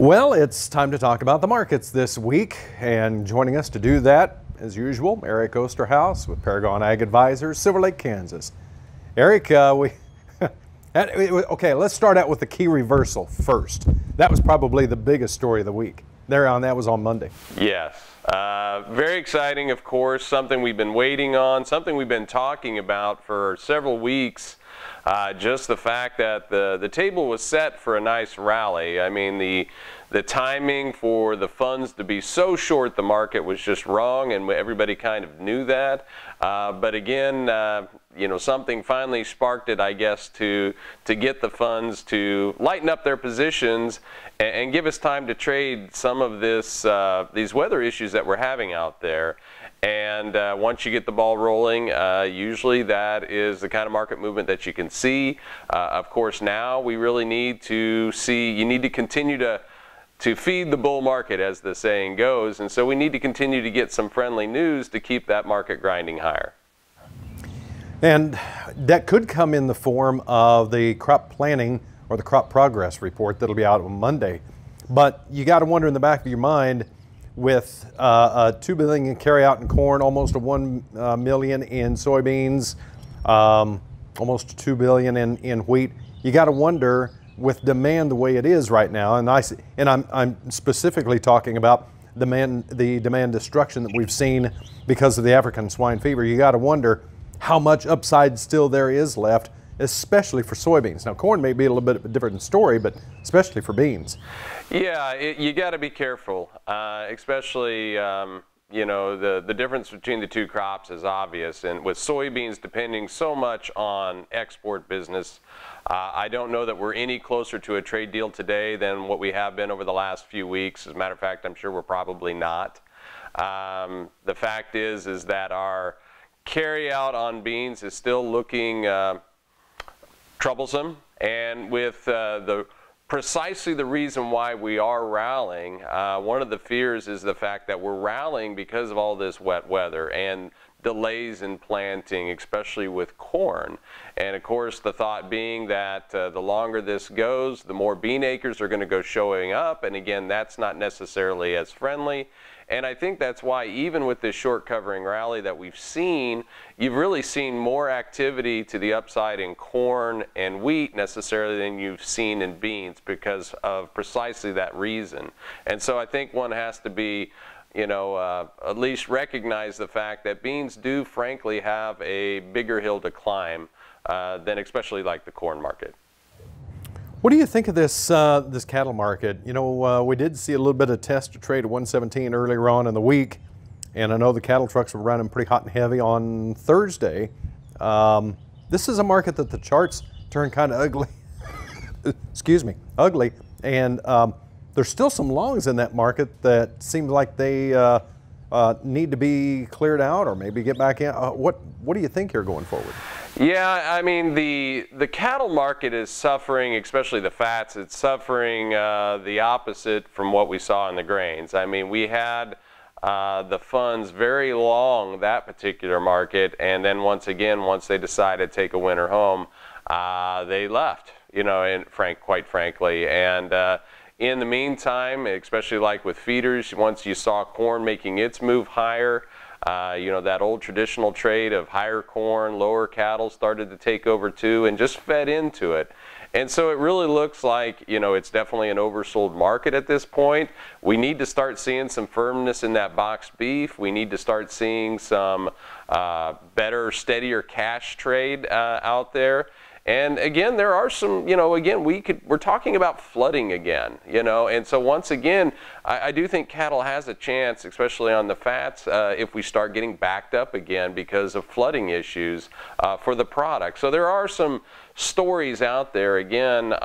Well, it's time to talk about the markets this week, and joining us to do that, as usual, Eric Osterhaus with Paragon Ag Advisors, Silver Lake, Kansas. Eric, okay, let's start out with the key reversal first. That was probably the biggest story of the week. That was on Monday. Yes, very exciting, of course, something we've been waiting on, something we've been talking about for several weeks. Just the fact that the table was set for a nice rally. I mean, the timing for the funds to be so short the market was just wrong, and everybody kind of knew that. But again, you know, something finally sparked it, I guess, to get the funds to lighten up their positions and give us time to trade some of these weather issues that we're having out there. And once you get the ball rolling, usually that is the kind of market movement that you can see. Of course, now we really need to see, you need to continue to feed the bull market, as the saying goes. And so we need to continue to get some friendly news to keep that market grinding higher. And that could come in the form of the crop planning or the crop progress report that'll be out on Monday. But you got to wonder in the back of your mind, with $2 billion in carryout in corn, almost $1 million in soybeans, almost $2 billion in wheat. You got to wonder, with demand the way it is right now, and I'm specifically talking about the demand destruction that we've seen because of the African swine fever. You got to wonder how much upside still there is left, especially for soybeans. Now, corn may be a little bit of a different story, but especially for beans. Yeah, you got to be careful, especially, you know, the difference between the two crops is obvious. And with soybeans depending so much on export business, I don't know that we're any closer to a trade deal today than what we have been over the last few weeks. As a matter of fact, I'm sure we're probably not. The fact is that our carryout on beans is still looking troublesome, and with precisely the reason why we are rallying, one of the fears is the fact that we're rallying because of all this wet weather and delays in planting, especially with corn. And of course, the thought being that the longer this goes, the more bean acres are going to go showing up, and again, that's not necessarily as friendly. And I think that's why, even with this short covering rally that we've seen, you've really seen more activity to the upside in corn and wheat necessarily than you've seen in beans, because of precisely that reason. And so I think one has to be, you know, at least recognize the fact that beans do frankly have a bigger hill to climb than especially like the corn market. What do you think of this this cattle market? You know, we did see a little bit of test to trade at 117 earlier on in the week, and I know the cattle trucks were running pretty hot and heavy on Thursday. This is a market that the charts turn kind of ugly. Excuse me, ugly, and there's still some longs in that market that seem like they need to be cleared out or maybe get back in. What do you think here going forward? Yeah, I mean, the cattle market is suffering, especially the fats. It's suffering the opposite from what we saw in the grains. I mean, we had the funds very long that particular market, and then once they decided to take a winter home, they left, you know, and quite frankly. And in the meantime, especially like with feeders, once you saw corn making its move higher, you know, that old traditional trade of higher corn, lower cattle started to take over too, and just fed into it. And so it really looks like, you know, it's definitely an oversold market at this point. We need to start seeing some firmness in that boxed beef. We need to start seeing some better, steadier cash trade out there. And again, there are some, you know, again, we're talking about flooding again, you know, and so once again, I do think cattle has a chance, especially on the fats, if we start getting backed up again because of flooding issues for the product. So there are some stories out there again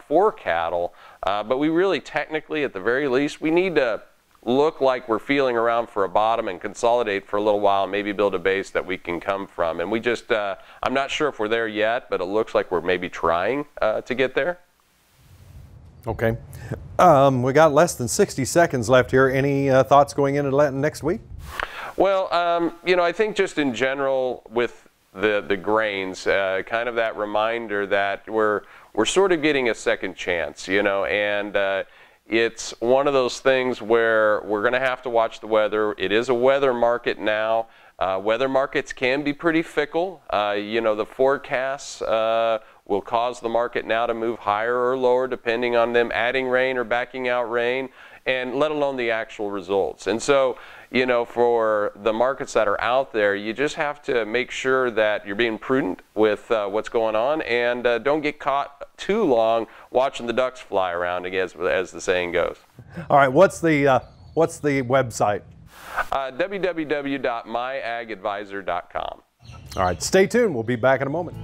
for cattle, but we really technically, at the very least, we need to look like we're feeling around for a bottom and consolidate for a little while, maybe build a base that we can come from. And we just, I'm not sure if we're there yet, but it looks like we're maybe trying to get there. Okay. We got less than 60 seconds left here. Any thoughts going into next week? Well, you know, I think just in general with the grains, kind of that reminder that we're sort of getting a second chance, you know, and it's one of those things where we're going to have to watch the weather. It is a weather market now. Weather markets can be pretty fickle. You know, the forecasts will cause the market now to move higher or lower depending on them adding rain or backing out rain, and let alone the actual results. And so, you know, for the markets that are out there, you just have to make sure that you're being prudent with what's going on, and don't get caught too long watching the ducks fly around, as the saying goes. All right, what's the website? www.myagadvisor.com. All right, stay tuned. We'll be back in a moment.